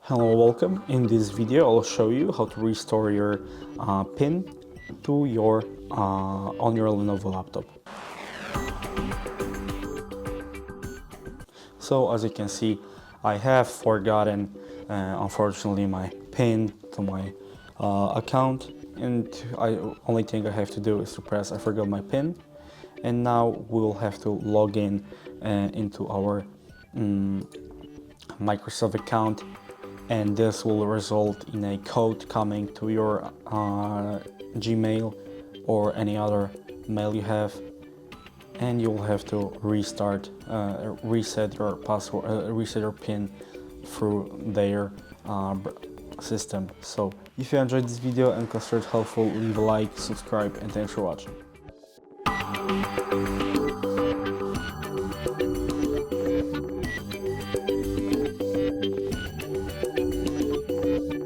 Hello, welcome. In this video, I'll show you how to restore your PIN to your on your Lenovo laptop. So as you can see, I have forgotten, unfortunately, my PIN to my account, and I only thing I have to do is to press I forgot my PIN, and now we'll have to log in into our Microsoft account, and this will result in a code coming to your Gmail or any other mail you have, and you'll have to reset your password, reset your PIN through their system. So if you enjoyed this video and considered it helpful, leave a like, subscribe, and thanks for watching.